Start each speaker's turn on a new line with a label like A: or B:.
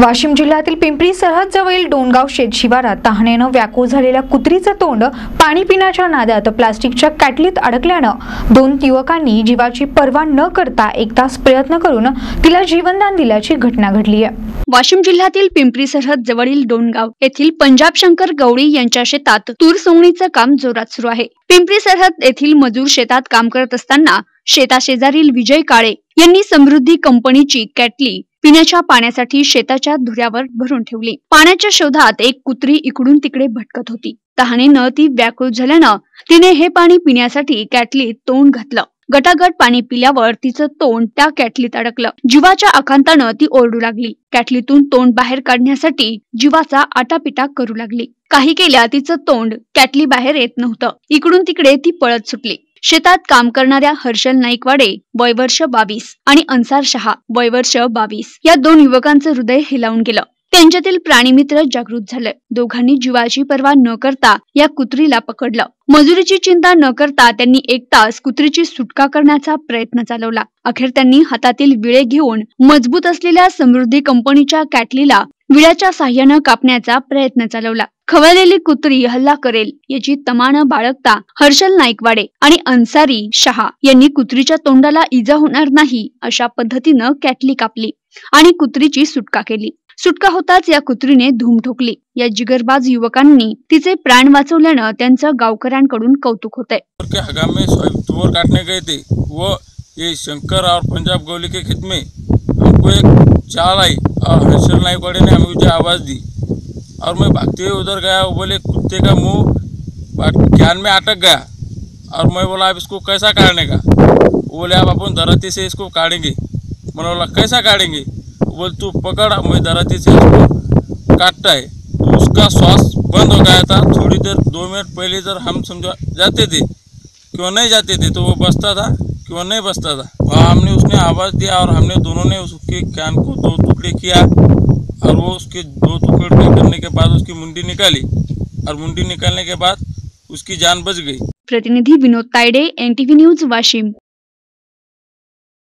A: वाशिम जिल्ह्यातील पिंपरी सरहद जवळील डोणगाव शेत शिवारात तहानेनं व्याकुळ झालेल्या कुत्रीचं तोंड पाणी पिण्याच्या नादात प्लास्टिकच्या कॅटलीत अडकल्यानं दोन युवकांनी जीवाची पर्वा न करता 1 तास प्रयत्न करून तिला जीवनदान दिल्याची घटना घडली आहे।
B: वाशिम जिल्ह्यातील पिंपरी सरहद जवळील डोणगाव येथील पंजाब शंकर गवळी यांच्या शेतात तूर सोंगणीचं काम जोरात सुरू आहे। पिंपरी सरहद येथील मजूर शेतात काम करत असताना शेताशेजारील विजय काळे यांनी समृद्धी कंपनीची कॅटली पिण्याच्या पाण्यासाठी शेताच्या धुऱ्यावर भरून ठेवली। पाण्याच्या शोधात एक कुत्री इकडून तिकडे भटकत होती। तहानेनं ती व्याकुळ झाल्यानं तिने हे पाणी पिण्यासाठी कॅटलीत तोंड घातलं। गटागट पाणी पिल्यावर तिचं तोंड त्या कॅटलीत अडकलं। जीवाच्या आकांतानं ती ओरडू लागली। कॅटलीतून तोंड बाहेर काढण्यासाठी जीवाचा आटापिटा करू लागली। काही केल्या तिचं तोंड कॅटली बाहेर येत नव्हतं। इकडून तिकडे ती पळत सुटली। शेतात काम करणाऱ्या हर्षल नाईकवाडे वय वर्ष 22 आणि अन्सार शहा वय वर्ष 22 या दोन युवकांचं हृदय हेलावून गेलं। त्यांच्यातील प्राणीमित्र जागृत झाले। दोघांनी जीवाची पर्वा न करता या कुत्रीला पकडलं। मजुरीची चिंता न करता त्यांनी 1 तास कुत्रीची सुटका करण्याचा प्रयत्न चालवला। अखेर त्यांनी हातातील विळे घेऊन मजबूत असलेल्या समृद्धी कंपनीच्या कॅटलीला विळ्याच्या साह्यानं कापण्याचा प्रयत्न चालवला। खवळलेली कुत्री हल्ला करेल याची तमानं बाळगता हर्षल नाईकवाडे आणि अन्सारी शहा यांनी कुत्रीच्या तोंडाला इजा होणार नाही अशा पद्धतीनं कॅटली कापली आणि कुत्रीची सुटका केली। सुटका होताच या कुत्रीने धूम ठोकली। या जिगरबाज युवकांनी तिचे प्राण वाचवल्यानं त्यांचं गावकऱ्यांकडून कौतुक होतंय।
C: हंगाम में तूर काटने गए थे, वो ये शंकर और पंजाब गवली के खेत में हमको एक चाल आई और हर्षल नाईकवाड़े ने हमें मुझे आवाज़ दी और मैं भागते हुए उधर गया। वो बोले कुत्ते का मुंह ज्ञान में अटक गया और मैं बोला अब इसको कैसा काटने का। वो बोले अब अपन दराती से इसको काटेंगे। मैंने बोला कैसा काटेंगे। वो बोले तू पकड़, मैं दराती से इसको काटता है। तो उसका श्वास बंद हो गया था। थोड़ी देर 2 मिनट पहले इधर हम समझा जाते थे क्यों नहीं जाते थे तो वो बचता था क्यों नहीं बचता था। वहाँ हमने उसने आवाज़ दिया और हमने दोनों ने उसके कान को 2 टुकड़े किया और वो उसके 2 टुकड़े करने के बाद उसकी मुंडी निकाली और मुंडी निकालने के बाद उसकी जान बच गई।
B: प्रतिनिधि विनोद तायडे, NTV न्यूज वाशिम।